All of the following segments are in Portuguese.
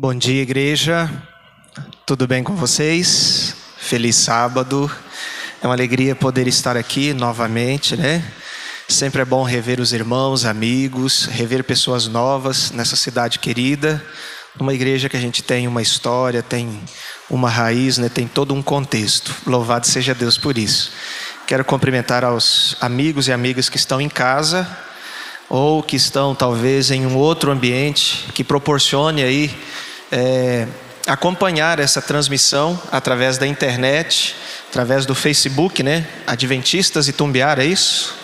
Bom dia, igreja. Tudo bem com vocês? Feliz sábado. É uma alegria poder estar aqui novamente, né? Sempre é bom rever os irmãos, amigos, rever pessoas novas nessa cidade querida. Uma igreja que a gente tem uma história, tem uma raiz, né? Tem todo um contexto. Louvado seja Deus por isso. Quero cumprimentar aos amigos e amigas que estão em casa ou que estão talvez em um outro ambiente que proporcione aí acompanhar essa transmissão através da internet, através do Facebook, né? Adventistas Itumbiara, é isso?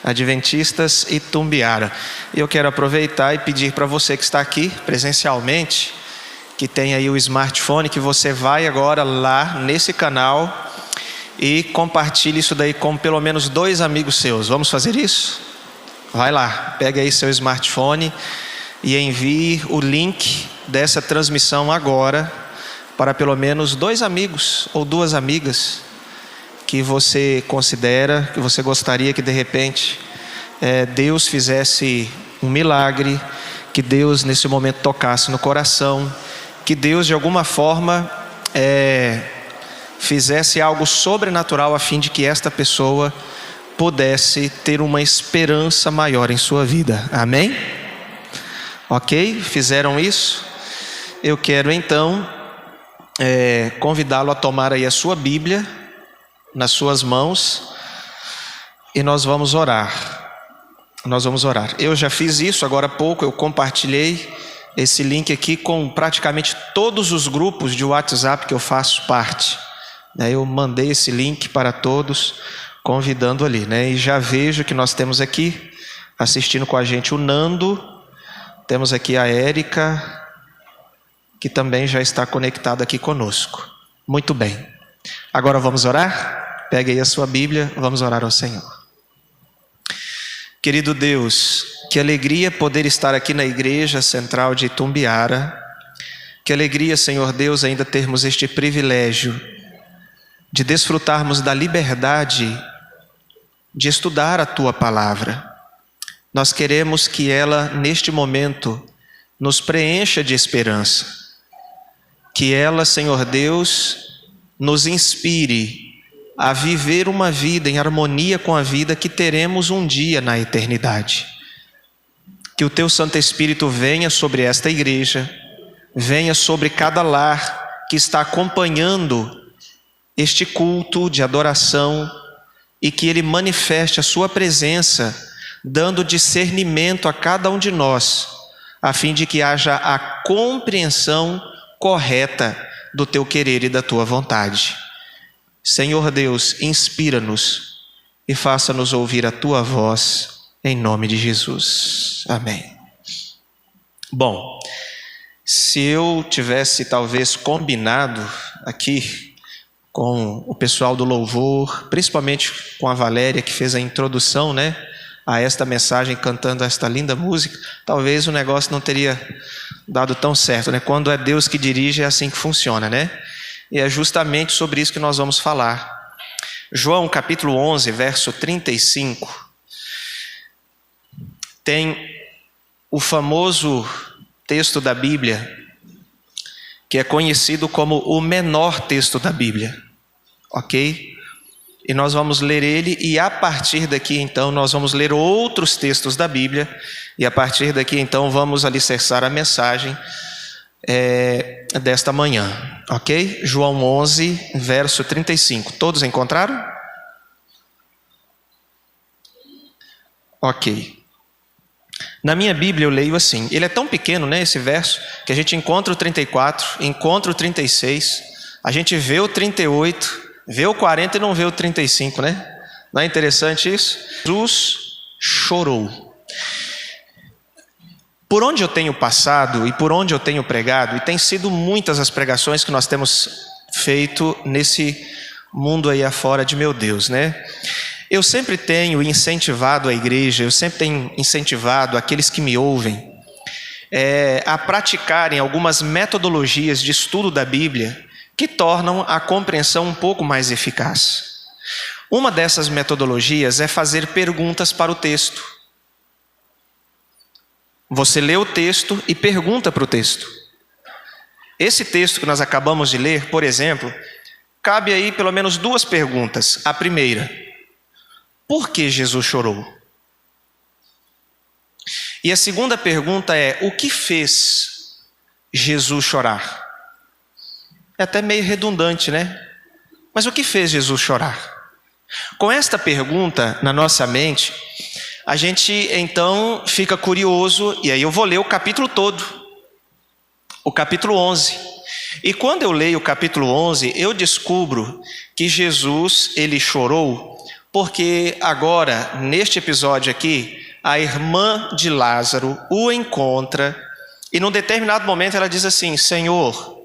Adventistas Itumbiara. Eu quero aproveitar e pedir para você que está aqui presencialmente, que tem aí o smartphone, que você vai agora lá nesse canal e compartilhe isso daí com pelo menos 2 amigos seus. Vamos fazer isso? Vai lá, pega aí seu smartphone e envie o link dessa transmissão agora para pelo menos 2 amigos ou 2 amigas que você considera, que você gostaria que de repente Deus fizesse um milagre, que Deus nesse momento tocasse no coração, que Deus de alguma forma fizesse algo sobrenatural a fim de que esta pessoa pudesse ter uma esperança maior em sua vida. Amém? Ok? Fizeram isso? Eu quero então convidá-lo a tomar aí a sua Bíblia nas suas mãos e nós vamos orar. Eu já fiz isso agora há pouco, eu compartilhei esse link aqui com praticamente todos os grupos de WhatsApp que eu faço parte. Eu mandei esse link para todos, convidando ali, né? E já vejo que nós temos aqui assistindo com a gente o Nando, temos aqui a Érica, que também já está conectada aqui conosco. Muito bem. Agora vamos orar? Pegue aí a sua Bíblia, vamos orar ao Senhor. Querido Deus, que alegria poder estar aqui na Igreja Central de Itumbiara. Que alegria, Senhor Deus, ainda termos este privilégio de desfrutarmos da liberdade de estudar a Tua Palavra. Nós queremos que ela, neste momento, nos preencha de esperança. Que ela, Senhor Deus, nos inspire a viver uma vida em harmonia com a vida que teremos um dia na eternidade. Que o Teu Santo Espírito venha sobre esta igreja, venha sobre cada lar que está acompanhando este culto de adoração e que Ele manifeste a Sua presença, dando discernimento a cada um de nós, a fim de que haja a compreensão correta do Teu querer e da Tua vontade. Senhor Deus, inspira-nos e faça-nos ouvir a Tua voz, em nome de Jesus. Amém. Bom, se eu tivesse talvez combinado aqui com o pessoal do louvor, principalmente com a Valéria que fez a introdução, né, a esta mensagem, cantando esta linda música, talvez o negócio não teria dado tão certo, né? Quando é Deus que dirige, é assim que funciona, né? E é justamente sobre isso que nós vamos falar. João capítulo 11, verso 35, tem o famoso texto da Bíblia, que é conhecido como o menor texto da Bíblia, ok? E nós vamos ler ele e a partir daqui então nós vamos ler outros textos da Bíblia e a partir daqui então vamos alicerçar a mensagem desta manhã, ok? João 11, verso 35, todos encontraram? Ok. Na minha Bíblia eu leio assim, ele é tão pequeno, né, esse verso, que a gente encontra o 34, encontra o 36, a gente vê o 38, vê o 40 e não vê o 35, né? Não é interessante isso? Jesus chorou. Por onde eu tenho passado e por onde eu tenho pregado, e tem sido muitas as pregações que nós temos feito nesse mundo aí afora de meu Deus, né? Eu sempre tenho incentivado a igreja, eu sempre tenho incentivado aqueles que me ouvem a praticarem algumas metodologias de estudo da Bíblia que tornam a compreensão um pouco mais eficaz. Uma dessas metodologias é fazer perguntas para o texto. Você lê o texto e pergunta para o texto. Esse texto que nós acabamos de ler, por exemplo, cabe aí pelo menos duas perguntas. A primeira: por que Jesus chorou? E a segunda pergunta é: o que fez Jesus chorar? É até meio redundante, né? Mas o que fez Jesus chorar? Com esta pergunta na nossa mente, a gente então fica curioso, e aí eu vou ler o capítulo todo, o capítulo 11. E quando eu leio o capítulo 11, eu descubro que Jesus, ele chorou, porque agora, neste episódio aqui, a irmã de Lázaro o encontra, e num determinado momento ela diz assim: Senhor,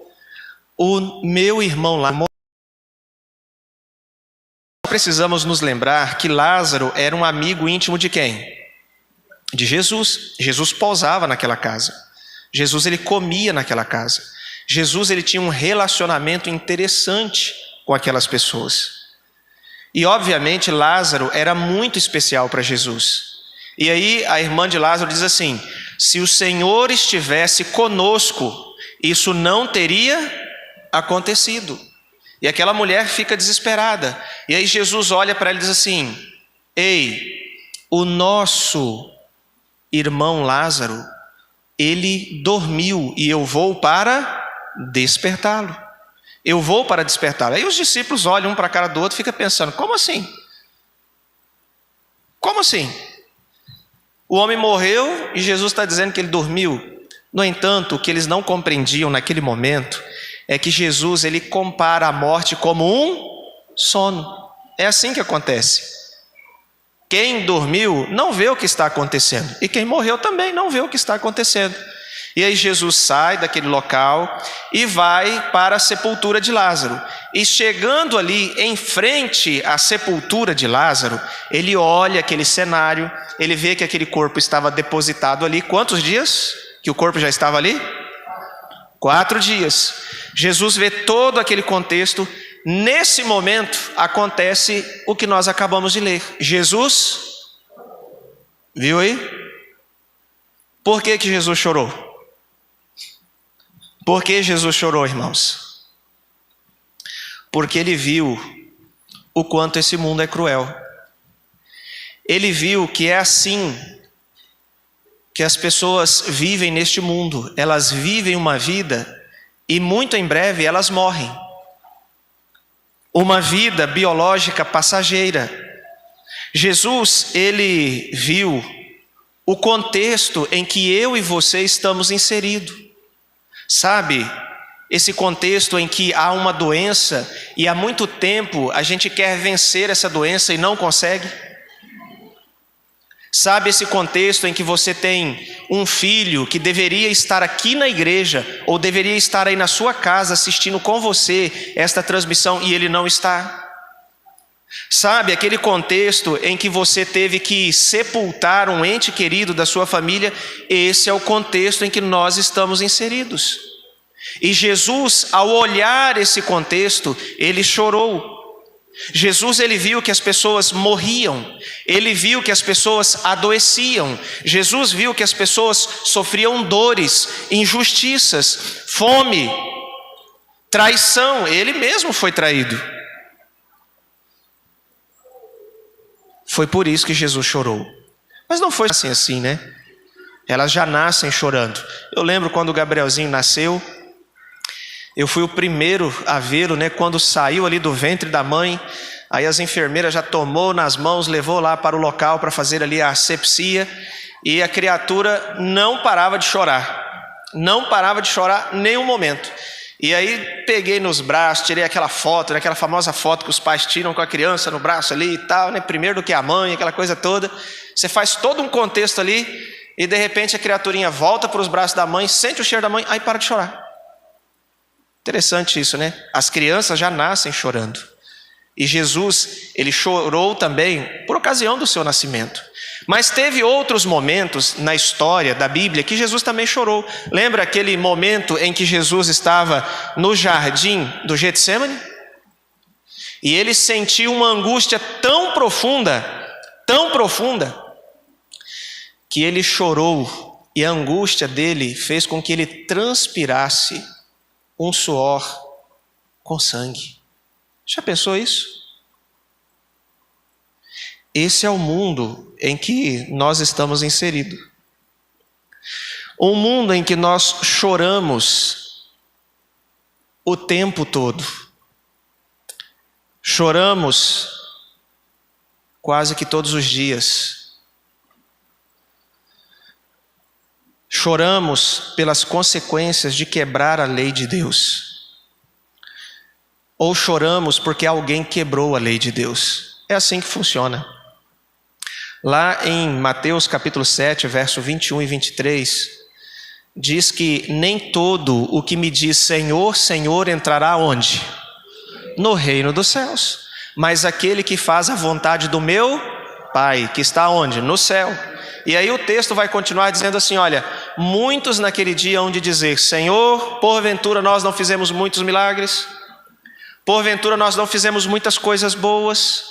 o meu irmão Lázaro. Precisamos nos lembrar que Lázaro era um amigo íntimo de quem? De Jesus. Jesus pousava naquela casa. Jesus, ele comia naquela casa. Jesus, ele tinha um relacionamento interessante com aquelas pessoas. E obviamente Lázaro era muito especial para Jesus. E aí a irmã de Lázaro diz assim: se o Senhor estivesse conosco, isso não teria acontecido. E aquela mulher fica desesperada. E aí Jesus olha para ela e diz assim: ei, o nosso irmão Lázaro, ele dormiu e eu vou para despertá-lo. Eu vou para despertá-lo. Aí os discípulos olham um para a cara do outro e ficam pensando: como assim? Como assim? O homem morreu e Jesus está dizendo que ele dormiu. No entanto, o que eles não compreendiam naquele momento é que Jesus, ele compara a morte como um sono. É assim que acontece. Quem dormiu não vê o que está acontecendo, e quem morreu também não vê o que está acontecendo. E aí Jesus sai daquele local e vai para a sepultura de Lázaro. E chegando ali em frente à sepultura de Lázaro, ele olha aquele cenário, ele vê que aquele corpo estava depositado ali. Quantos dias que o corpo já estava ali? 4 dias. Jesus vê todo aquele contexto. Nesse momento acontece o que nós acabamos de ler. Jesus, viu aí? Por que Jesus chorou? Por que Jesus chorou, irmãos? Porque ele viu o quanto esse mundo é cruel. Ele viu que é assim que as pessoas vivem neste mundo. Elas vivem uma vida e muito em breve elas morrem. Uma vida biológica passageira. Jesus, ele viu o contexto em que eu e você estamos inseridos. Sabe, esse contexto em que há uma doença e há muito tempo a gente quer vencer essa doença e não consegue? Sabe, esse contexto em que você tem um filho que deveria estar aqui na igreja ou deveria estar aí na sua casa assistindo com você esta transmissão e ele não está? Sabe, aquele contexto em que você teve que sepultar um ente querido da sua família? Esse é o contexto em que nós estamos inseridos. E Jesus, ao olhar esse contexto, ele chorou. Jesus, ele viu que as pessoas morriam, ele viu que as pessoas adoeciam, Jesus viu que as pessoas sofriam dores, injustiças, fome, traição. Ele mesmo foi traído. Foi por isso que Jesus chorou. Mas não foi assim, né? Elas já nascem chorando. Eu lembro quando o Gabrielzinho nasceu, eu fui o primeiro a vê-lo, né? Quando saiu ali do ventre da mãe, aí as enfermeiras já tomou nas mãos, levou lá para o local para fazer ali a asepsia, e a criatura não parava de chorar. Não parava de chorar nenhum momento. E aí peguei nos braços, tirei aquela foto, né, aquela famosa foto que os pais tiram com a criança no braço ali e tal, né, primeiro do que a mãe, aquela coisa toda. Você faz todo um contexto ali e de repente a criaturinha volta para os braços da mãe, sente o cheiro da mãe, aí para de chorar. Interessante isso, né? As crianças já nascem chorando. E Jesus, ele chorou também por ocasião do seu nascimento. Mas teve outros momentos na história da Bíblia que Jesus também chorou. Lembra aquele momento em que Jesus estava no jardim do Getsemane? E ele sentiu uma angústia tão profunda, que ele chorou. E a angústia dele fez com que ele transpirasse. um suor com sangue. Já pensou isso? Esse é o mundo em que nós estamos inseridos. Um mundo em que nós choramos o tempo todo. Choramos quase que todos os dias. Choramos pelas consequências de quebrar a lei de Deus. Ou choramos porque alguém quebrou a lei de Deus. É assim que funciona. Lá em Mateus capítulo 7, verso 21 e 23, diz que nem todo o que me diz Senhor, Senhor entrará onde? No reino dos céus. Mas aquele que faz a vontade do meu Pai, que está onde? No céu. E aí o texto vai continuar dizendo assim, olha, muitos naquele dia hão de dizer, Senhor, porventura nós não fizemos muitos milagres? Porventura nós não fizemos muitas coisas boas?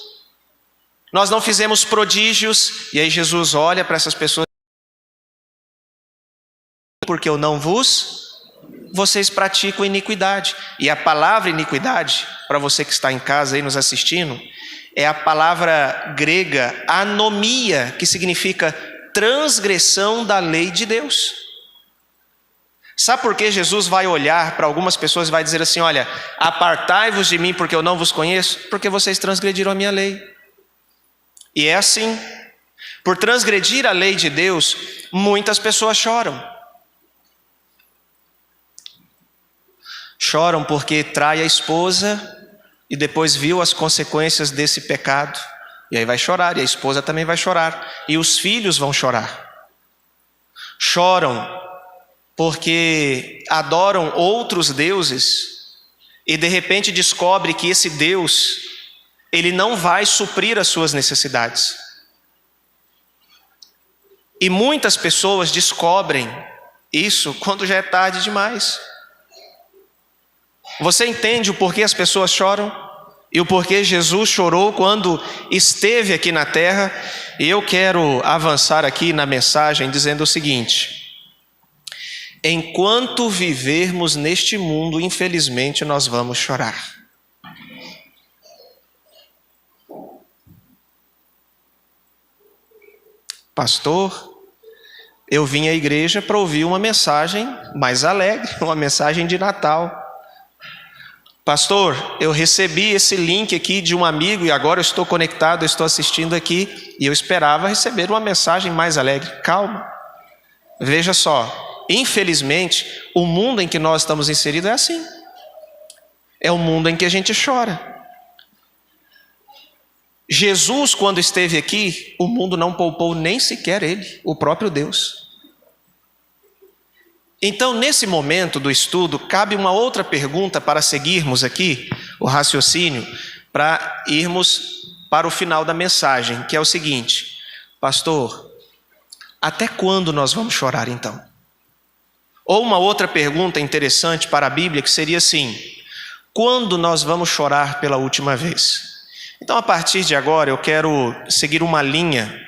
Nós não fizemos prodígios? E aí Jesus olha para essas pessoas, porque eu não vocês praticam iniquidade. E a palavra iniquidade, para você que está em casa aí nos assistindo, é a palavra grega anomia, que significa transgressão da lei de Deus. Sabe por que Jesus vai olhar para algumas pessoas e vai dizer assim, olha, apartai-vos de mim porque eu não vos conheço? Porque vocês transgrediram a minha lei. E é assim, por transgredir a lei de Deus, muitas pessoas choram. Choram porque trai a esposa e depois viu as consequências desse pecado. E aí vai chorar, e a esposa também vai chorar. E os filhos vão chorar. Choram porque adoram outros deuses e de repente descobre que esse Deus, ele não vai suprir as suas necessidades. E muitas pessoas descobrem isso quando já é tarde demais. Você entende o porquê as pessoas choram? E o porquê Jesus chorou quando esteve aqui na terra? E eu quero avançar aqui na mensagem dizendo o seguinte: enquanto vivermos neste mundo, infelizmente nós vamos chorar. Pastor, eu vim à igreja para ouvir uma mensagem mais alegre, uma mensagem de Natal. Pastor, eu recebi esse link aqui de um amigo e agora eu estou conectado, eu estou assistindo aqui e eu esperava receber uma mensagem mais alegre. Calma. Veja só, infelizmente, o mundo em que nós estamos inseridos é assim. É o mundo em que a gente chora. Jesus, quando esteve aqui, o mundo não poupou nem sequer ele, o próprio Deus. Então, nesse momento do estudo, cabe uma outra pergunta para seguirmos aqui o raciocínio, para irmos para o final da mensagem, que é o seguinte: pastor, até quando nós vamos chorar então? Ou uma outra pergunta interessante para a Bíblia, que seria assim: quando nós vamos chorar pela última vez? Então, a partir de agora, eu quero seguir uma linha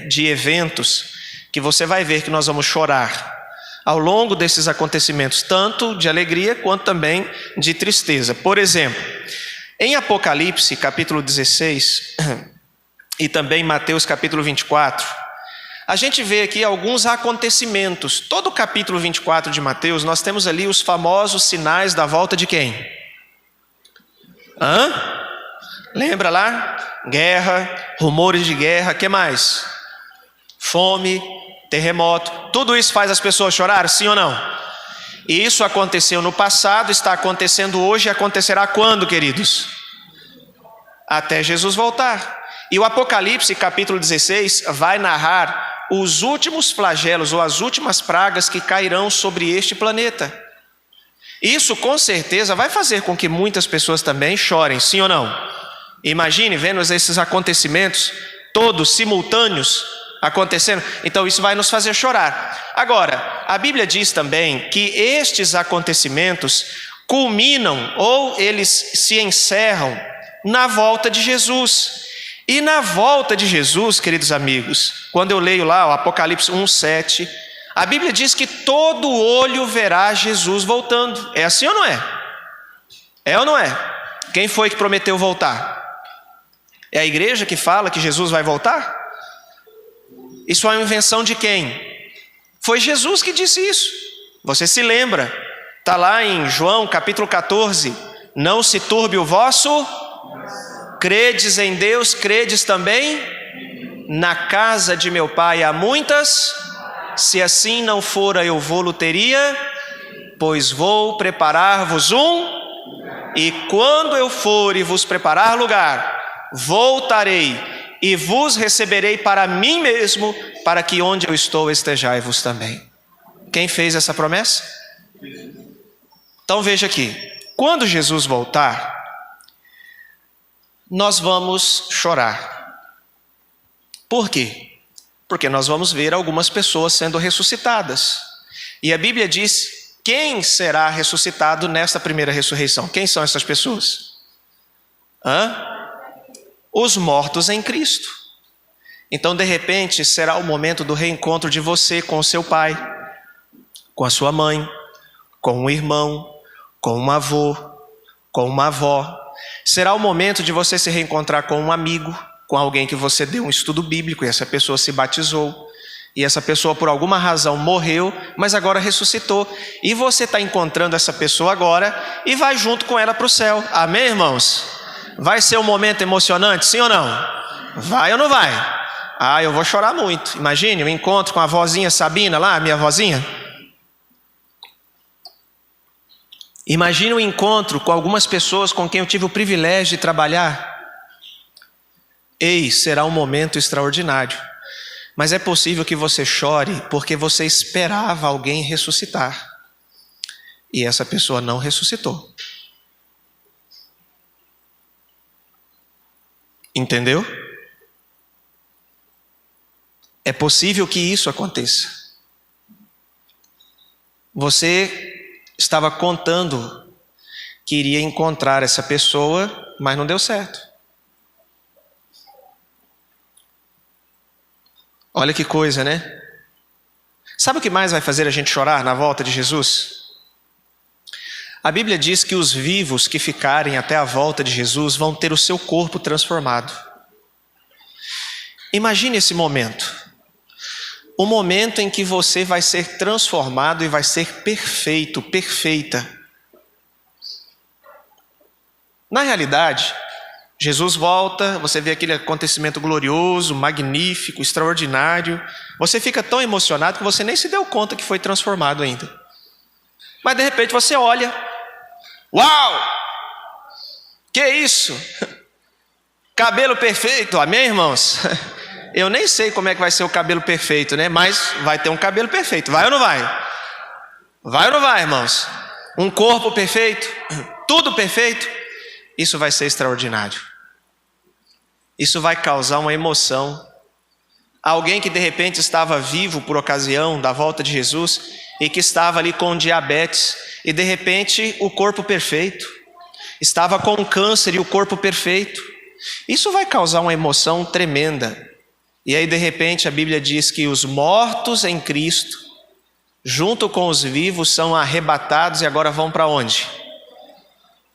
de eventos que você vai ver que nós vamos chorar ao longo desses acontecimentos, tanto de alegria quanto também de tristeza. Por exemplo, em Apocalipse capítulo 16 e também Mateus capítulo 24, a gente vê aqui alguns acontecimentos. Todo o capítulo 24 de Mateus, nós temos ali os famosos sinais da volta de quem? Lembra lá? Guerra, rumores de guerra, que mais? Fome, terremoto, tudo isso faz as pessoas chorar, sim ou não? E isso aconteceu no passado, está acontecendo hoje e acontecerá quando, queridos? Até Jesus voltar. E o Apocalipse capítulo 16 vai narrar os últimos flagelos ou as últimas pragas que cairão sobre este planeta. Isso com certeza vai fazer com que muitas pessoas também chorem, sim ou não? Imagine vendo esses acontecimentos todos simultâneos acontecendo, então isso vai nos fazer chorar. Agora, a Bíblia diz também que estes acontecimentos culminam ou eles se encerram na volta de Jesus. E na volta de Jesus, queridos amigos, quando eu leio lá o Apocalipse 1:7, A Bíblia diz que todo olho verá Jesus voltando. É assim ou não é? É ou não é? Quem foi que prometeu voltar? É a igreja que fala que Jesus vai voltar? Isso é uma invenção de quem? Foi Jesus que disse isso. Você se lembra? Está lá em João capítulo 14. Não se turbe o vosso. Credes em Deus, credes também? Na casa de meu pai há muitas. Se assim não fora, eu vou-lo teria. Pois vou preparar-vos um. E quando eu for e vos preparar lugar, voltarei e vos receberei para mim mesmo, para que onde eu estou estejai-vos também. Quem fez essa promessa? Então veja aqui, quando Jesus voltar, nós vamos chorar. Por quê? Porque nós vamos ver algumas pessoas sendo ressuscitadas. E a Bíblia diz: quem será ressuscitado nesta primeira ressurreição? Quem são essas pessoas? Os mortos em Cristo. Então, de repente, será o momento do reencontro de você com o seu pai, com a sua mãe, com um irmão, com um avô, com uma avó. Será o momento de você se reencontrar com um amigo, com alguém que você deu um estudo bíblico e essa pessoa se batizou. E essa pessoa por alguma razão morreu, mas agora ressuscitou. E você está encontrando essa pessoa agora e vai junto com ela para o céu. Amém, irmãos? Vai ser um momento emocionante, sim ou não? Vai ou não vai? Eu vou chorar muito. Imagine, eu encontro com a vozinha Sabina lá, minha vozinha. Imagine um encontro com algumas pessoas com quem eu tive o privilégio de trabalhar. Será um momento extraordinário. Mas é possível que você chore porque você esperava alguém ressuscitar. E essa pessoa não ressuscitou. Entendeu? É possível que isso aconteça. Você estava contando que iria encontrar essa pessoa, mas não deu certo. Olha que coisa, né? Sabe o que mais vai fazer a gente chorar na volta de Jesus? A Bíblia diz que os vivos que ficarem até a volta de Jesus vão ter o seu corpo transformado. Imagine esse momento. O momento em que você vai ser transformado e vai ser perfeito, perfeita. Na realidade, Jesus volta, você vê aquele acontecimento glorioso, magnífico, extraordinário. Você fica tão emocionado que você nem se deu conta que foi transformado ainda. Mas de repente você olha. Uau! Que isso? Cabelo perfeito, amém, irmãos? Eu nem sei como é que vai ser o cabelo perfeito, né? Mas vai ter um cabelo perfeito, vai ou não vai? Vai ou não vai, irmãos? Um corpo perfeito, tudo perfeito. Isso vai ser extraordinário. Isso vai causar uma emoção. Alguém que de repente estava vivo por ocasião da volta de Jesus e que estava ali com diabetes e de repente o corpo perfeito. Estava com câncer e o corpo perfeito. Isso vai causar uma emoção tremenda. E aí de repente a Bíblia diz que os mortos em Cristo, junto com os vivos, são arrebatados e agora vão para onde?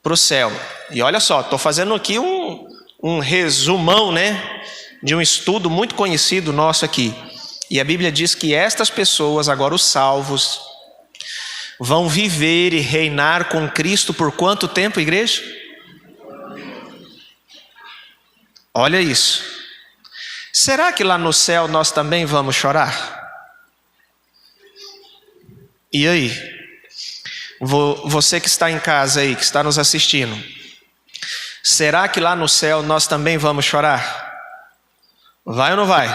Para o céu. E olha só, estou fazendo aqui um resumão, né, de um estudo muito conhecido nosso aqui. E a Bíblia diz que estas pessoas, agora os salvos, vão viver e reinar com Cristo por quanto tempo, igreja? Olha isso. Será que lá no céu nós também vamos chorar? E aí? Você que está em casa aí, que está nos assistindo, será que lá no céu nós também vamos chorar? Vai ou não vai?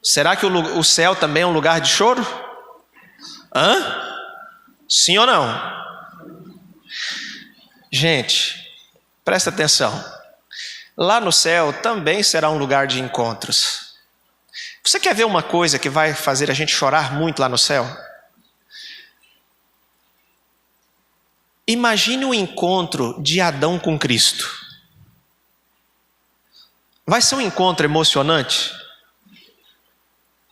Será que o céu também é um lugar de choro? Sim ou não? Gente, presta atenção. Lá no céu também será um lugar de encontros. Você quer ver uma coisa que vai fazer a gente chorar muito lá no céu? Imagine o encontro de Adão com Cristo. Vai ser um encontro emocionante?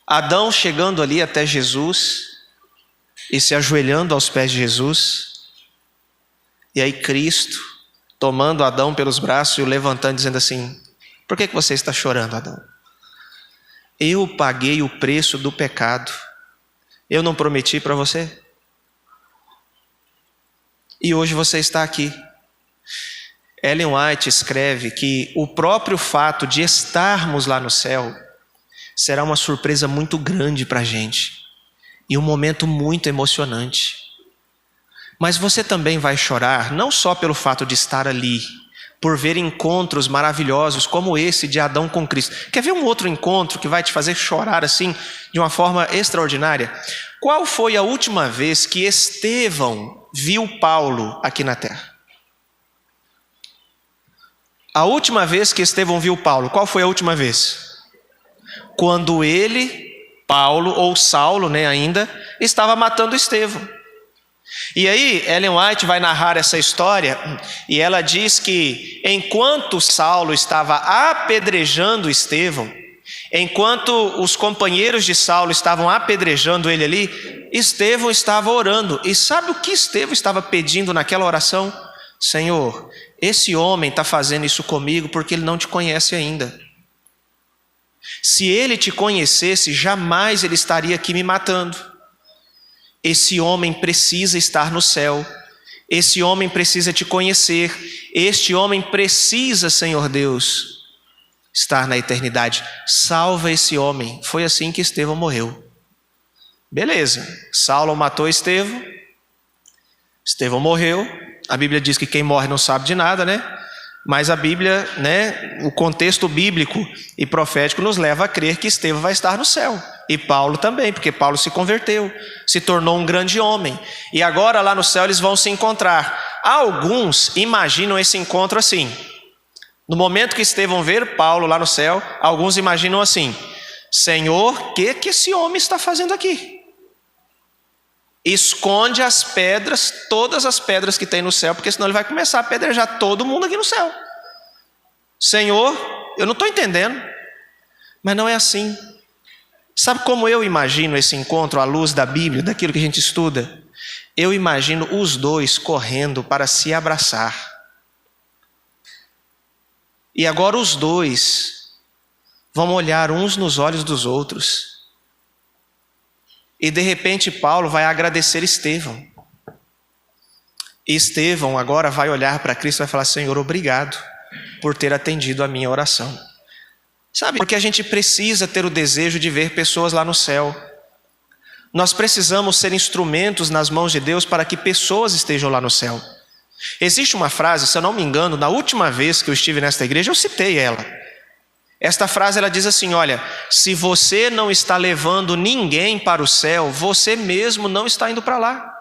Adão chegando ali até Jesus e se ajoelhando aos pés de Jesus, e aí Cristo tomando Adão pelos braços e o levantando, dizendo assim: por que você está chorando, Adão? Eu paguei o preço do pecado. Eu não prometi para você? E hoje você está aqui. Ellen White escreve que o próprio fato de estarmos lá no céu será uma surpresa muito grande para a gente e um momento muito emocionante. Mas você também vai chorar, não só pelo fato de estar ali, por ver encontros maravilhosos como esse de Adão com Cristo. Quer ver um outro encontro que vai te fazer chorar assim, de uma forma extraordinária? Qual foi a última vez que Estevão viu Paulo aqui na terra? A última vez que Estevão viu Paulo, qual foi a última vez? Quando ele, Paulo, ou Saulo, ainda, estava matando Estevão. E aí, Ellen White vai narrar essa história, e ela diz que enquanto Saulo estava apedrejando Estevão, enquanto os companheiros de Saulo estavam apedrejando ele ali, Estevão estava orando. E sabe o que Estevão estava pedindo naquela oração? Senhor, esse homem está fazendo isso comigo porque ele não te conhece ainda. Se ele te conhecesse, jamais ele estaria aqui me matando. Esse homem precisa estar no céu. Esse homem precisa te conhecer. Este homem precisa, Senhor Deus, estar na eternidade. Salva esse homem. Foi assim que Estevão morreu. Beleza, Saulo matou Estevão. Estevão morreu. A Bíblia diz que quem morre não sabe de nada, Mas a Bíblia, o contexto bíblico e profético nos leva a crer que Estevão vai estar no céu. E Paulo também, porque Paulo se converteu, se tornou um grande homem. E agora lá no céu eles vão se encontrar. Alguns imaginam esse encontro assim. No momento que Estevão ver Paulo lá no céu, alguns imaginam assim: Senhor, o que esse homem está fazendo aqui? Esconde as pedras, todas as pedras que tem no céu, porque senão ele vai começar a apedrejar todo mundo aqui no céu. Senhor, eu não estou entendendo, mas não é assim. Sabe como eu imagino esse encontro à luz da Bíblia, daquilo que a gente estuda? Eu imagino os dois correndo para se abraçar. E agora os dois vão olhar uns nos olhos dos outros. E de repente Paulo vai agradecer Estevão. E Estevão agora vai olhar para Cristo e vai falar: Senhor, obrigado por ter atendido a minha oração. Sabe, porque a gente precisa ter o desejo de ver pessoas lá no céu. Nós precisamos ser instrumentos nas mãos de Deus para que pessoas estejam lá no céu. Existe uma frase, se eu não me engano, na última vez que eu estive nesta igreja, eu citei ela. Esta frase ela diz assim: olha, se você não está levando ninguém para o céu, você mesmo não está indo para lá.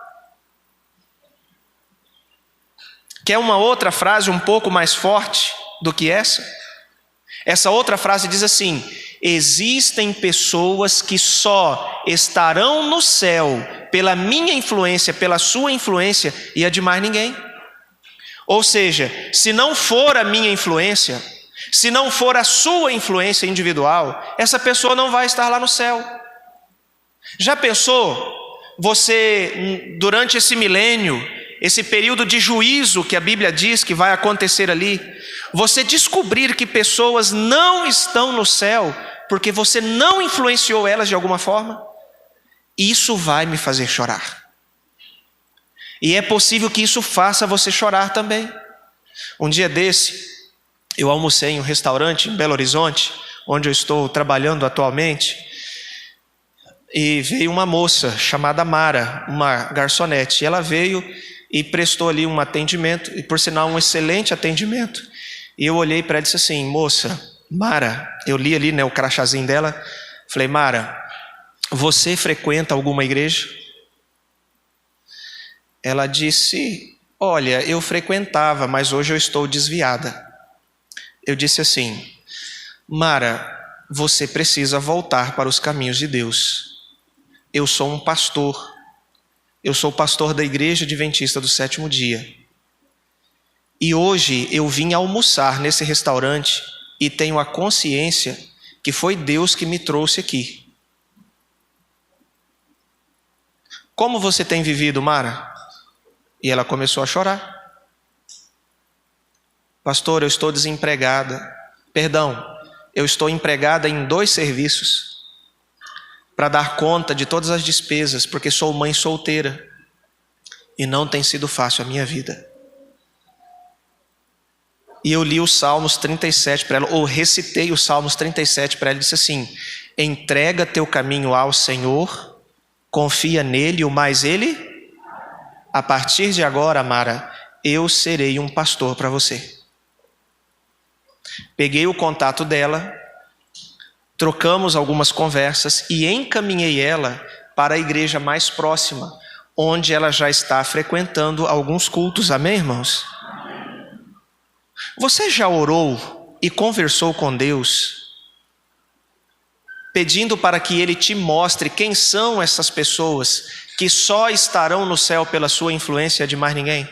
Quer uma outra frase um pouco mais forte do que essa? Essa outra frase diz assim: existem pessoas que só estarão no céu pela minha influência, pela sua influência e a de mais ninguém. Ou seja, se não for a minha influência, se não for a sua influência individual, essa pessoa não vai estar lá no céu. Já pensou, você, durante esse milênio, esse período de juízo que a Bíblia diz que vai acontecer ali, você descobrir que pessoas não estão no céu porque você não influenciou elas de alguma forma? Isso vai me fazer chorar. E é possível que isso faça você chorar também. Um dia desse, eu almocei em um restaurante em Belo Horizonte, onde eu estou trabalhando atualmente, e veio uma moça chamada Mara, uma garçonete, e ela veio e prestou ali um atendimento, e por sinal um excelente atendimento. E eu olhei para ela e disse assim: moça, Mara, eu li ali o crachazinho dela, falei: Mara, você frequenta alguma igreja? Ela disse: olha, eu frequentava, mas hoje eu estou desviada. Eu disse assim: Mara, você precisa voltar para os caminhos de Deus. Eu sou um pastor. Eu sou pastor da Igreja Adventista do Sétimo Dia. E hoje eu vim almoçar nesse restaurante e tenho a consciência que foi Deus que me trouxe aqui. Como você tem vivido, Mara? E ela começou a chorar. Pastor, eu estou desempregada. Perdão, eu estou empregada em 2 serviços para dar conta de todas as despesas, porque sou mãe solteira e não tem sido fácil a minha vida. E eu li os Salmos 37 para ela, ou recitei os Salmos 37 para ela, e disse assim: entrega teu caminho ao Senhor, confia nele, o mais ele, a partir de agora, Mara, eu serei um pastor para você. Peguei o contato dela, trocamos algumas conversas e encaminhei ela para a igreja mais próxima, onde ela já está frequentando alguns cultos. Amém, irmãos? Você já orou e conversou com Deus, pedindo para que Ele te mostre quem são essas pessoas que só estarão no céu pela sua influência de mais ninguém?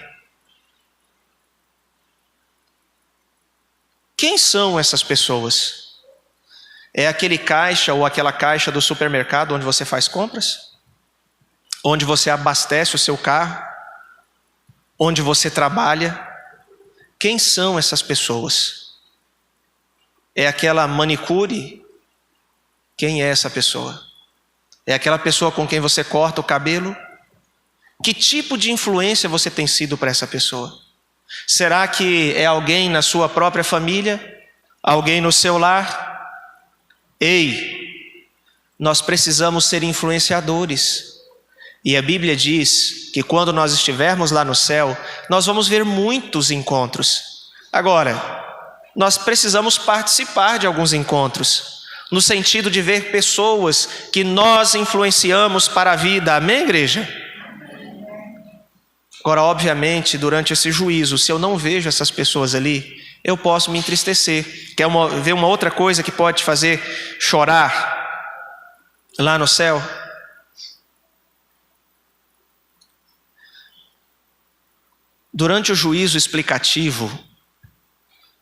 Quem são essas pessoas? É aquele caixa ou aquela caixa do supermercado onde você faz compras? Onde você abastece o seu carro? Onde você trabalha? Quem são essas pessoas? É aquela manicure? Quem é essa pessoa? É aquela pessoa com quem você corta o cabelo? Que tipo de influência você tem sido para essa pessoa? Será que é alguém na sua própria família? Alguém no seu lar? Ei, nós precisamos ser influenciadores. E a Bíblia diz que quando nós estivermos lá no céu, nós vamos ver muitos encontros. Agora, nós precisamos participar de alguns encontros, no sentido de ver pessoas que nós influenciamos para a vida. Amém, igreja? Agora, obviamente, durante esse juízo, se eu não vejo essas pessoas ali, eu posso me entristecer. Quer ver uma outra coisa que pode te fazer chorar lá no céu? Durante o juízo explicativo,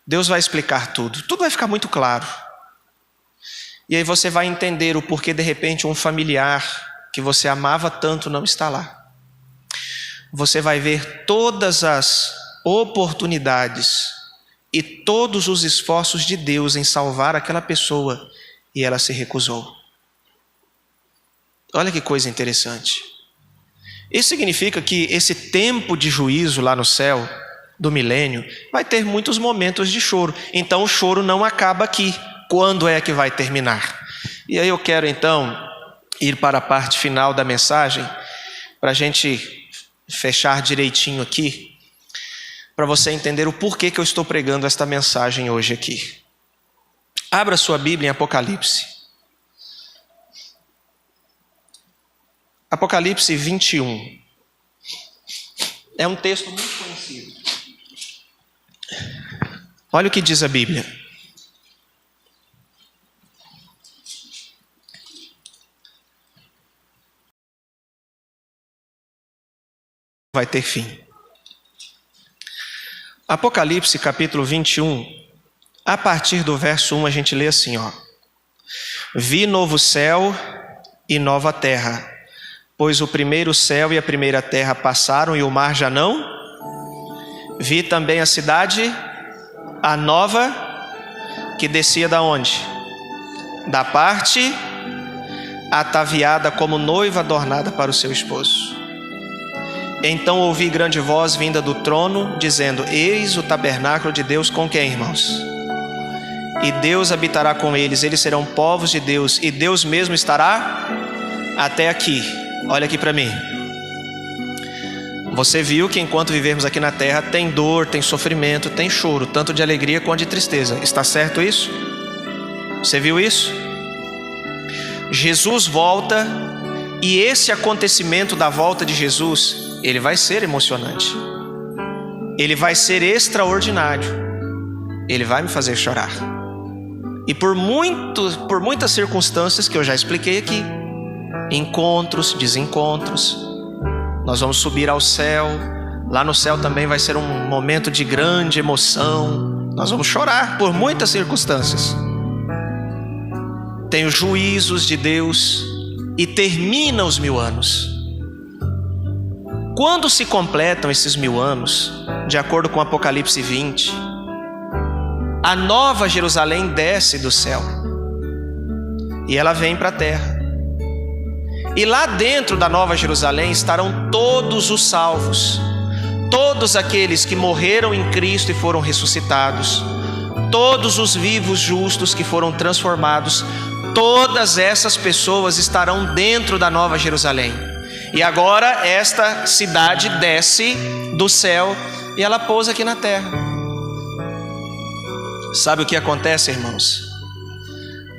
Deus vai explicar tudo. Tudo vai ficar muito claro. E aí você vai entender o porquê de repente um familiar que você amava tanto não está lá. Você vai ver todas as oportunidades e todos os esforços de Deus em salvar aquela pessoa e ela se recusou. Olha que coisa interessante. Isso significa que esse tempo de juízo lá no céu, do milênio, vai ter muitos momentos de choro. Então o choro não acaba aqui. Quando é que vai terminar? E aí eu quero então ir para a parte final da mensagem, para a gente fechar direitinho aqui, para você entender o porquê que eu estou pregando esta mensagem hoje aqui. Abra sua Bíblia em Apocalipse. Apocalipse 21. É um texto muito conhecido. Olha o que diz a Bíblia. Vai ter fim. Apocalipse capítulo 21, a partir do verso 1 a gente lê assim, ó: Vi novo céu e nova terra, pois o primeiro céu e a primeira terra passaram e o mar já não. Vi também a cidade, a nova, que descia da onde? Da parte ataviada como noiva adornada para o seu esposo. Então ouvi grande voz vinda do trono, dizendo: Eis o tabernáculo de Deus com quem, irmãos? E Deus habitará com eles, eles serão povos de Deus, e Deus mesmo estará até aqui. Olha aqui para mim. Você viu que enquanto vivermos aqui na terra, tem dor, tem sofrimento, tem choro, tanto de alegria quanto de tristeza. Está certo isso? Você viu isso? Jesus volta, e esse acontecimento da volta de Jesus, ele vai ser emocionante. Ele vai ser extraordinário. Ele vai me fazer chorar. E por muitas circunstâncias que eu já expliquei aqui, encontros, desencontros, nós vamos subir ao céu. Lá no céu também vai ser um momento de grande emoção. Nós vamos chorar por muitas circunstâncias. Tem os juízos de Deus e termina os 1000 anos. Quando se completam esses 1000 anos, de acordo com Apocalipse 20, a nova Jerusalém desce do céu e ela vem para a terra. E lá dentro da nova Jerusalém estarão todos os salvos, todos aqueles que morreram em Cristo e foram ressuscitados, todos os vivos justos que foram transformados, todas essas pessoas estarão dentro da nova Jerusalém. E agora esta cidade desce do céu e ela pousa aqui na terra. Sabe o que acontece, irmãos?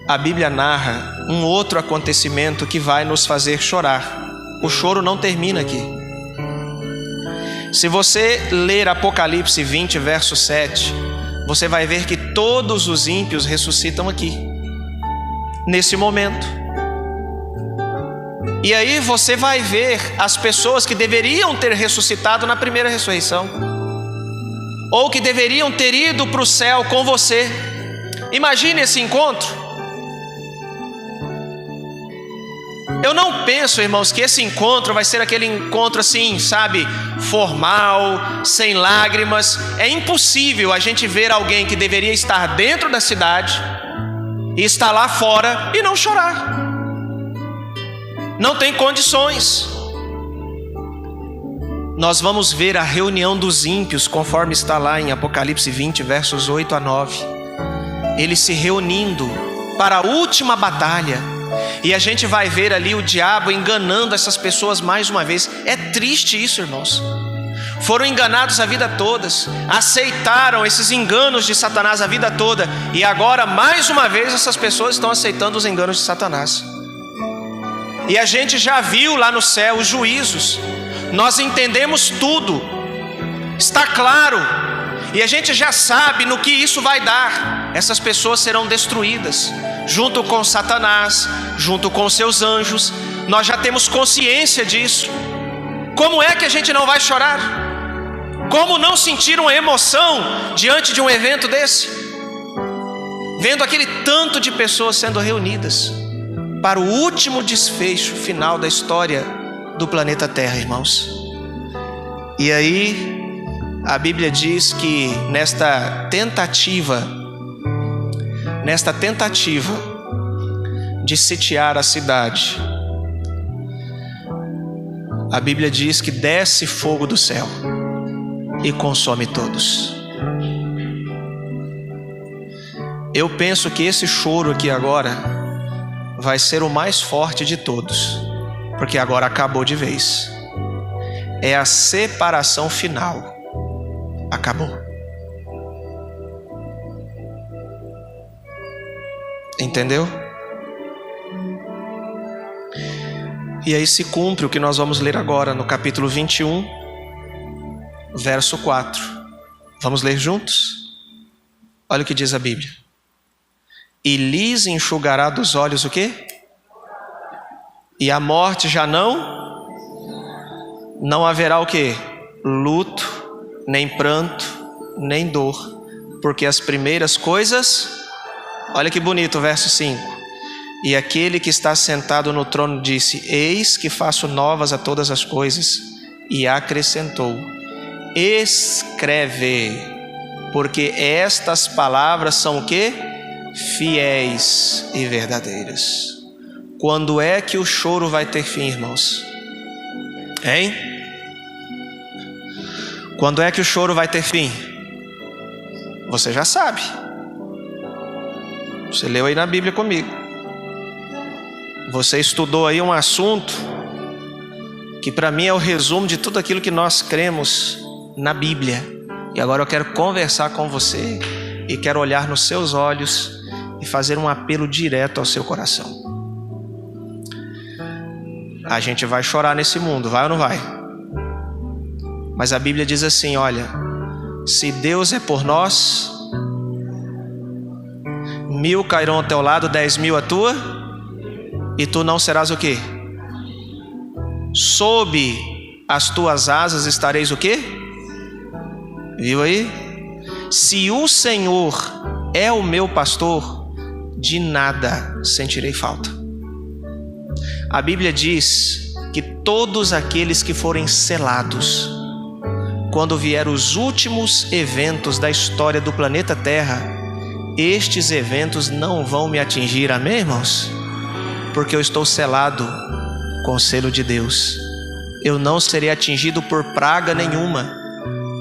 A Bíblia narra um outro acontecimento que vai nos fazer chorar. O choro não termina aqui. Se você ler Apocalipse 20, verso 7, você vai ver que todos os ímpios ressuscitam aqui, nesse momento. E aí você vai ver as pessoas que deveriam ter ressuscitado na primeira ressurreição, ou que deveriam ter ido para o céu com você. Imagine esse encontro. Eu não penso, irmãos, que esse encontro vai ser aquele encontro assim, sabe, formal, sem lágrimas. É impossível a gente ver alguém que deveria estar dentro da cidade e estar lá fora e não chorar. Não tem condições. Nós vamos ver a reunião dos ímpios, conforme está lá em Apocalipse 20, versos 8 a 9. Eles se reunindo para a última batalha. E a gente vai ver ali o diabo enganando essas pessoas mais uma vez. É triste isso, irmãos. Foram enganados a vida toda, aceitaram esses enganos de Satanás a vida toda, e agora mais uma vez essas pessoas estão aceitando os enganos de Satanás. E a gente já viu lá no céu os juízos. Nós entendemos tudo, está claro, e a gente já sabe no que isso vai dar. Essas pessoas serão destruídas junto com Satanás, junto com seus anjos. Nós já temos consciência disso. Como é que a gente não vai chorar? Como não sentir uma emoção diante de um evento desse? Vendo aquele tanto de pessoas sendo reunidas para o último desfecho final da história do planeta Terra, irmãos. E aí a Bíblia diz que nesta tentativa de sitiar a cidade, a Bíblia diz que desce fogo do céu e consome todos. Eu penso que esse choro aqui agora vai ser o mais forte de todos, porque agora acabou de vez. É a separação final. Acabou. Entendeu? E aí se cumpre o que nós vamos ler agora no capítulo 21, verso 4. Vamos ler juntos? Olha o que diz a Bíblia. E lhes enxugará dos olhos o quê? E a morte já não haverá o quê? Luto, nem pranto, nem dor, porque as primeiras coisas... Olha que bonito o verso 5. E aquele que está sentado no trono disse: eis que faço novas a todas as coisas. E acrescentou: escreve, porque estas palavras são o quê? Fiéis e verdadeiras. Quando é que o choro vai ter fim, irmãos? Hein? Quando é que o choro vai ter fim? Você já sabe. Você leu aí na Bíblia comigo. Você estudou aí um assunto que para mim é o resumo de tudo aquilo que nós cremos na Bíblia. E agora eu quero conversar com você e quero olhar nos seus olhos e fazer um apelo direto ao seu coração. A gente vai chorar nesse mundo, vai ou não vai? Mas a Bíblia diz assim, olha: se Deus é por nós, 1000 cairão ao teu lado, 10.000 à tua, e tu não serás o quê? Sob as tuas asas estareis o quê? Viu aí? Se o Senhor é o meu pastor, de nada sentirei falta. A Bíblia diz que todos aqueles que forem selados, quando vier os últimos eventos da história do planeta Terra, estes eventos não vão me atingir, amém, irmãos? Porque eu estou selado com o selo de Deus. Eu não serei atingido por praga nenhuma.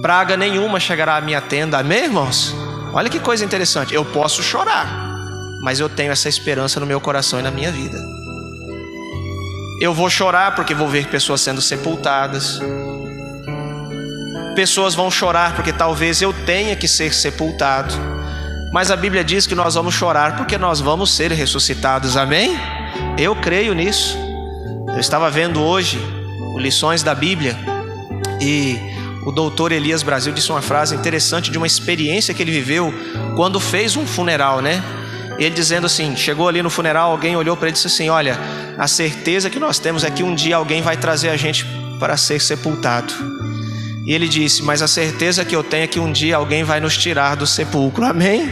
Praga nenhuma chegará à minha tenda, amém, irmãos? Olha que coisa interessante. Eu posso chorar, mas eu tenho essa esperança no meu coração e na minha vida. Eu vou chorar porque vou ver pessoas sendo sepultadas. Pessoas vão chorar porque talvez eu tenha que ser sepultado. Mas a Bíblia diz que nós vamos chorar porque nós vamos ser ressuscitados, amém? Eu creio nisso. Eu estava vendo hoje Lições da Bíblia e o doutor Elias Brasil disse uma frase interessante de uma experiência que ele viveu quando fez um funeral, né? Ele dizendo assim, chegou ali no funeral, alguém olhou para ele e disse assim: olha, a certeza que nós temos é que um dia alguém vai trazer a gente para ser sepultado. E ele disse: mas a certeza que eu tenho é que um dia alguém vai nos tirar do sepulcro, amém?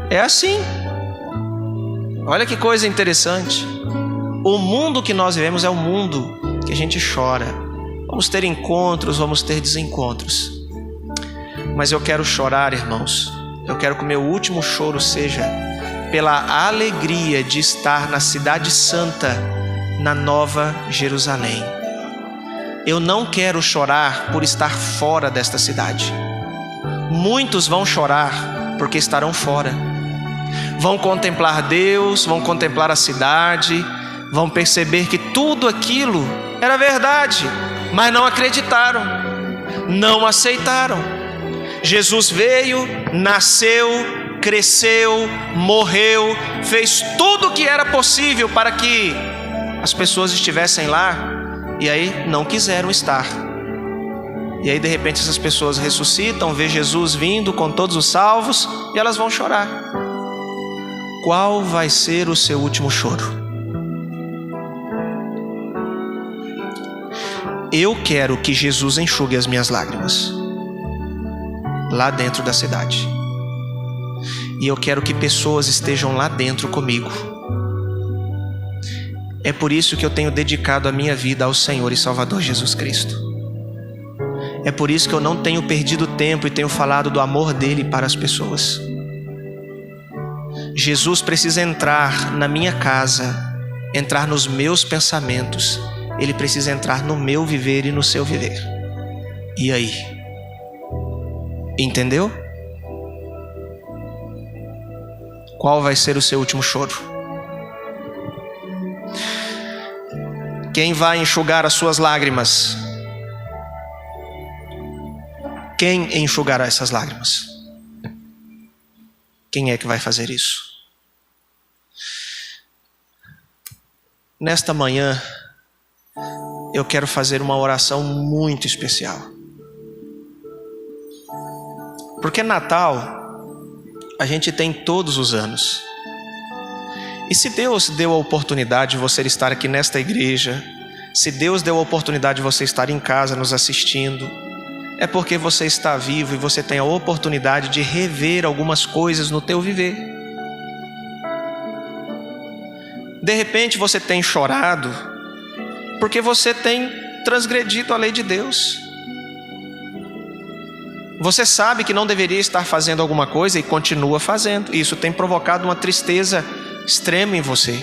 É assim. Olha que coisa interessante. O mundo que nós vivemos é um mundo que a gente chora. Vamos ter encontros, vamos ter desencontros. Mas eu quero chorar, irmãos. Eu quero que o meu último choro seja pela alegria de estar na cidade santa, na Nova Jerusalém. Eu não quero chorar por estar fora desta cidade. Muitos vão chorar porque estarão fora. Vão contemplar Deus, vão contemplar a cidade, vão perceber que tudo aquilo era verdade, mas não acreditaram, não aceitaram. Jesus veio, nasceu, cresceu, morreu, fez tudo o que era possível para que as pessoas estivessem lá, e aí não quiseram estar. E aí de repente essas pessoas ressuscitam, vê Jesus vindo com todos os salvos, e elas vão chorar. Qual vai ser o seu último choro? Eu quero que Jesus enxugue as minhas lágrimas lá dentro da cidade. E eu quero que pessoas estejam lá dentro comigo. É por isso que eu tenho dedicado a minha vida ao Senhor e Salvador Jesus Cristo. É por isso que eu não tenho perdido tempo e tenho falado do amor dele para as pessoas. Jesus precisa entrar na minha casa, entrar nos meus pensamentos. Ele precisa entrar no meu viver e no seu viver. E aí? Entendeu? Qual vai ser o seu último choro? Quem vai enxugar as suas lágrimas? Quem enxugará essas lágrimas? Quem é que vai fazer isso? Nesta manhã, eu quero fazer uma oração muito especial. Porque Natal a gente tem todos os anos. E se Deus deu a oportunidade de você estar aqui nesta igreja, se Deus deu a oportunidade de você estar em casa nos assistindo, é porque você está vivo e você tem a oportunidade de rever algumas coisas no teu viver. De repente você tem chorado porque você tem transgredido a lei de Deus. Você sabe que não deveria estar fazendo alguma coisa e continua fazendo. Isso tem provocado uma tristeza extrema em você.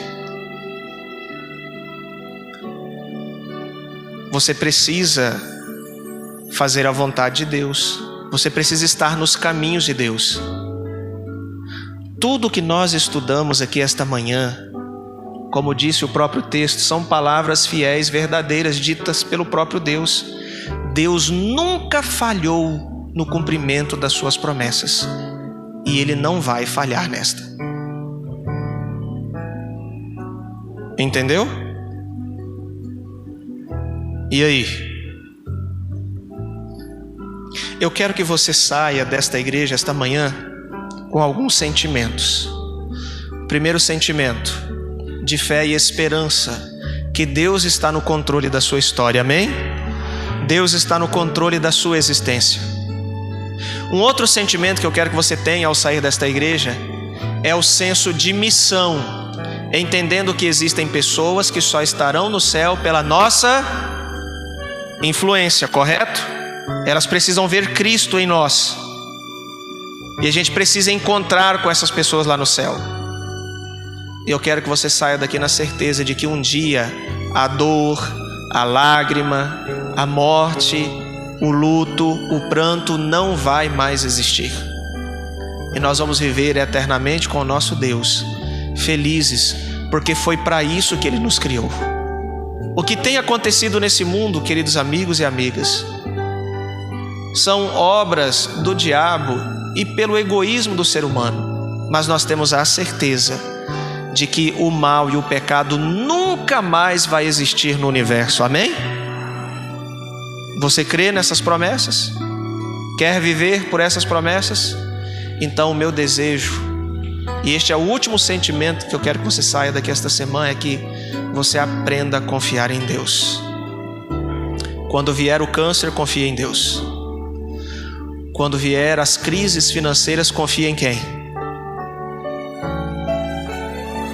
Você precisa fazer a vontade de Deus. Você precisa estar nos caminhos de Deus. Tudo que nós estudamos aqui esta manhã, como disse o próprio texto, são palavras fiéis, verdadeiras, ditas pelo próprio Deus. Deus nunca falhou no cumprimento das suas promessas, e Ele não vai falhar nesta. Entendeu? E aí? Eu quero que você saia desta igreja esta manhã com alguns sentimentos. Primeiro sentimento, de fé e esperança, que Deus está no controle da sua história, amém? Deus está no controle da sua existência. Um outro sentimento que eu quero que você tenha ao sair desta igreja é o senso de missão entendendo que existem pessoas que só estarão no céu pela nossa influência, correto? Elas precisam ver Cristo em nós, e a gente precisa encontrar com essas pessoas lá no céu. E eu quero que você saia daqui na certeza de que um dia a dor, a lágrima, a morte, o luto, o pranto não vai mais existir, e nós vamos viver eternamente com o nosso Deus, felizes, porque foi para isso que Ele nos criou. O que tem acontecido nesse mundo, queridos amigos e amigas, são obras do diabo e pelo egoísmo do ser humano, mas nós temos a certeza de que o mal e o pecado nunca mais vai existir no universo, amém? Você crê nessas promessas? Quer viver por essas promessas? Então o meu desejo, e este é o último sentimento que eu quero que você saia daqui esta semana, é que você aprenda a confiar em Deus. Quando vier o câncer, confie em Deus. Quando vier as crises financeiras, confie em quem?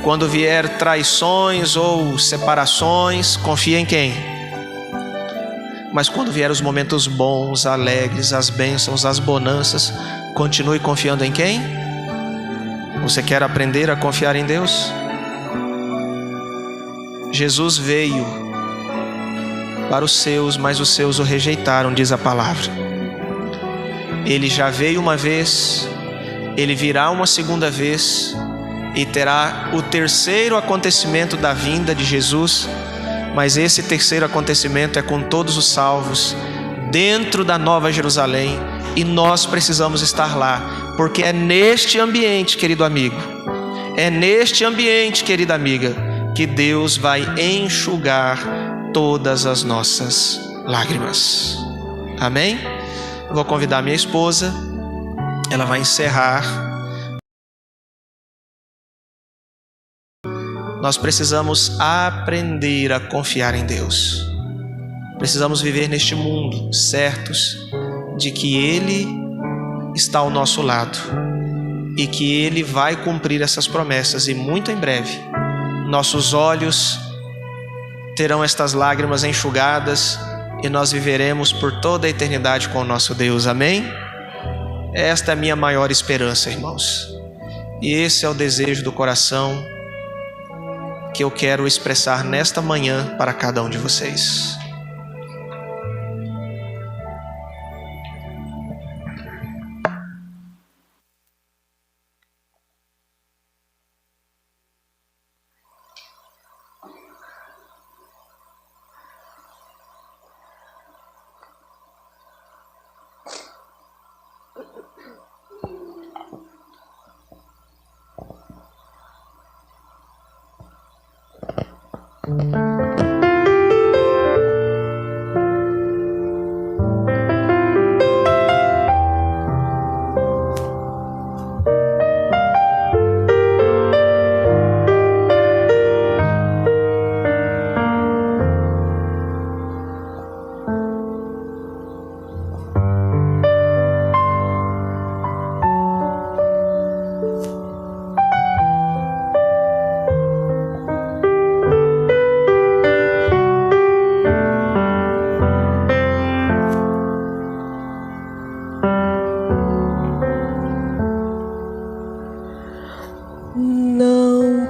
Quando vier traições ou separações, confie em quem? Mas quando vier os momentos bons, alegres, as bênçãos, as bonanças, continue confiando em quem? Você quer aprender a confiar em Deus? Jesus veio para os seus, mas os seus o rejeitaram, diz a palavra. Ele já veio uma vez, ele virá uma segunda vez, e terá o terceiro acontecimento da vinda de Jesus, mas esse terceiro acontecimento é com todos os salvos, dentro da Nova Jerusalém, e nós precisamos estar lá, porque é neste ambiente, querido amigo, é neste ambiente, querida amiga, que Deus vai enxugar todas as nossas lágrimas, amém? Eu vou convidar minha esposa, ela vai encerrar. Nós precisamos aprender a confiar em Deus. Precisamos viver neste mundo certos de que Ele está ao nosso lado e que Ele vai cumprir essas promessas, e muito em breve nossos olhos terão estas lágrimas enxugadas e nós viveremos por toda a eternidade com o nosso Deus, amém? Esta é a minha maior esperança, irmãos, e esse é o desejo do coração que eu quero expressar nesta manhã para cada um de vocês.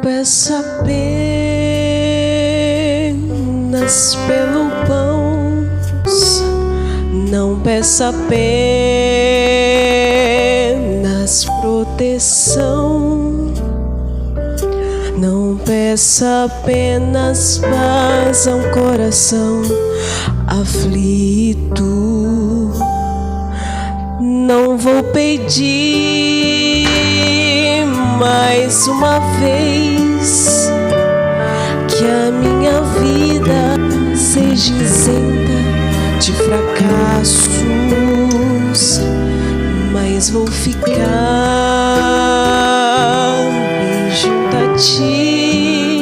Peça apenas pelo pão, não peça apenas proteção, não peça apenas paz a um coração aflito. Não vou pedir mais uma vez que a minha vida seja isenta de fracassos, mas vou ficar bem junto a ti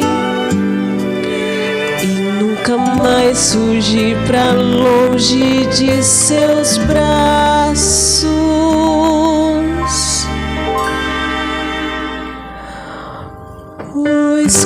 e nunca mais fugir pra longe de seus braços. Pois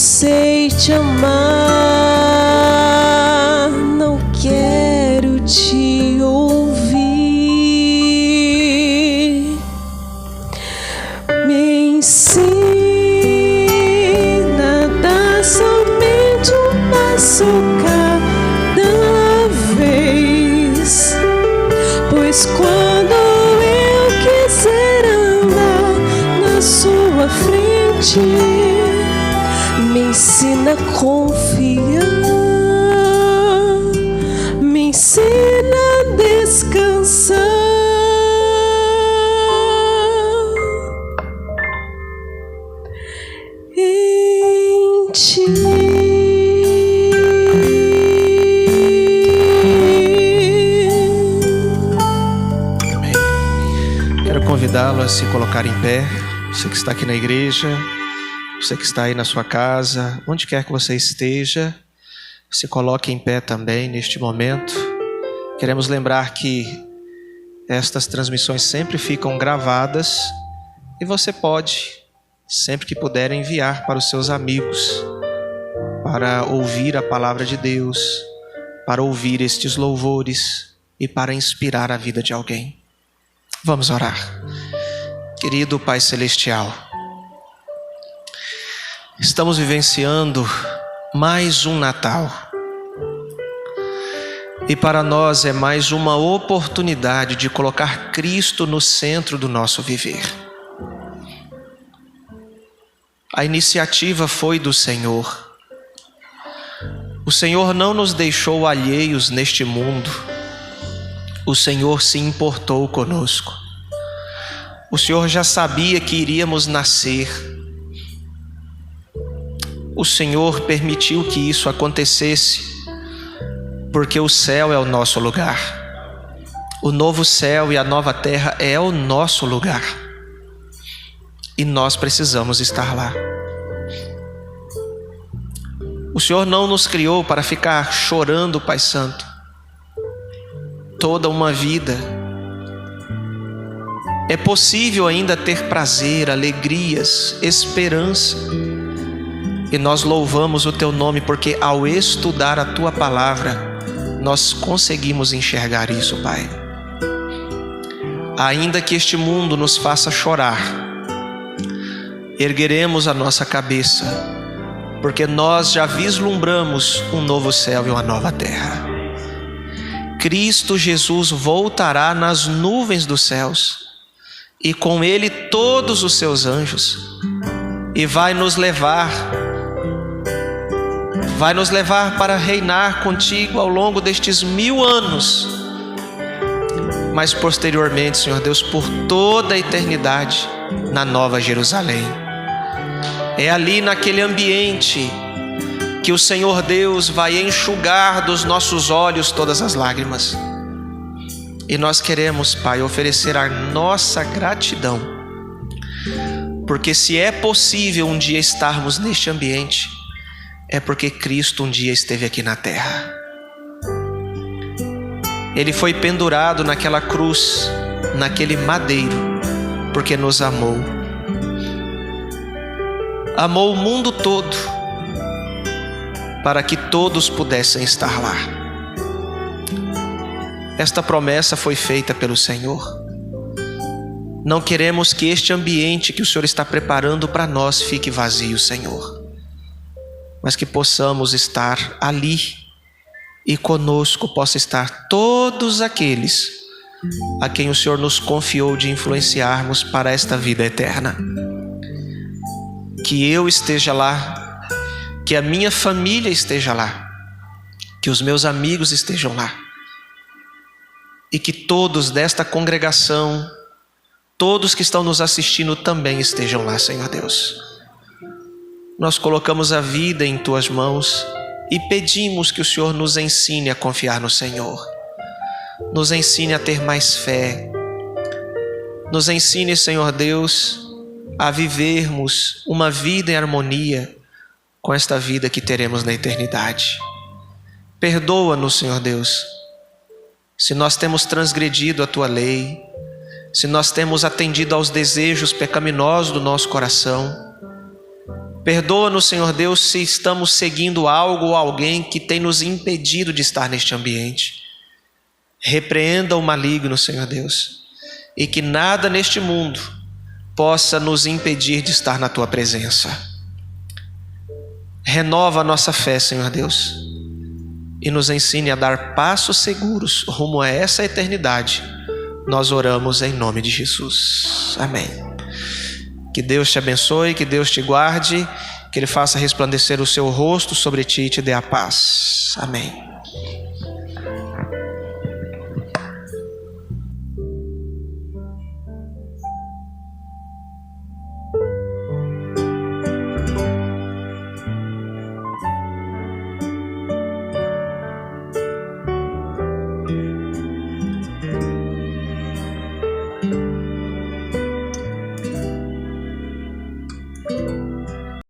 sei te amar, não quero te ouvir. Me ensina a dar somente um passo cada vez, pois quando eu quiser andar na sua frente, me ensina a confiar, me ensina a descansar em ti. Amém. Quero convidá-lo a se colocar em pé. Você que está aqui na igreja, você que está aí na sua casa, onde quer que você esteja, se coloque em pé também neste momento. Queremos lembrar que estas transmissões sempre ficam gravadas e você pode, sempre que puder, enviar para os seus amigos, para ouvir a palavra de Deus, para ouvir estes louvores e para inspirar a vida de alguém. Vamos orar. Querido Pai Celestial, estamos vivenciando mais um Natal. E para nós é mais uma oportunidade de colocar Cristo no centro do nosso viver. A iniciativa foi do Senhor. O Senhor não nos deixou alheios neste mundo. O Senhor se importou conosco. O Senhor já sabia que iríamos nascer. O Senhor permitiu que isso acontecesse, porque o céu é o nosso lugar. O novo céu e a nova terra é o nosso lugar. E nós precisamos estar lá. O Senhor não nos criou para ficar chorando, Pai Santo, toda uma vida. É possível ainda ter prazer, alegrias, esperança. E nós louvamos o Teu nome porque ao estudar a Tua palavra, nós conseguimos enxergar isso, Pai. Ainda que este mundo nos faça chorar, ergueremos a nossa cabeça, porque nós já vislumbramos um novo céu e uma nova terra. Cristo Jesus voltará nas nuvens dos céus, e com Ele todos os seus anjos, e vai nos levar para reinar contigo ao longo destes 1000 anos, mas posteriormente, Senhor Deus, por toda a eternidade, na Nova Jerusalém. É ali naquele ambiente que o Senhor Deus vai enxugar dos nossos olhos todas as lágrimas. E nós queremos, Pai, oferecer a nossa gratidão, porque se é possível um dia estarmos neste ambiente, é porque Cristo um dia esteve aqui na terra. Ele foi pendurado naquela cruz, naquele madeiro, porque nos amou. Amou o mundo todo, para que todos pudessem estar lá. Esta promessa foi feita pelo Senhor. Não queremos que este ambiente que o Senhor está preparando para nós fique vazio, Senhor, mas que possamos estar ali e conosco possa estar todos aqueles a quem o Senhor nos confiou de influenciarmos para esta vida eterna. Que eu esteja lá, que a minha família esteja lá, que os meus amigos estejam lá, e que todos desta congregação, todos que estão nos assistindo também estejam lá, Senhor Deus. Nós colocamos a vida em Tuas mãos e pedimos que o Senhor nos ensine a confiar no Senhor, nos ensine a ter mais fé, nos ensine, Senhor Deus, a vivermos uma vida em harmonia com esta vida que teremos na eternidade. Perdoa-nos, Senhor Deus, se nós temos transgredido a Tua lei, se nós temos atendido aos desejos pecaminosos do nosso coração. Perdoa-nos, Senhor Deus, se estamos seguindo algo ou alguém que tem nos impedido de estar neste ambiente. Repreenda o maligno, Senhor Deus, e que nada neste mundo possa nos impedir de estar na Tua presença. Renova a nossa fé, Senhor Deus, e nos ensine a dar passos seguros rumo a essa eternidade. Nós oramos em nome de Jesus. Amém. Que Deus te abençoe, que Deus te guarde, que Ele faça resplandecer o seu rosto sobre ti e te dê a paz. Amém.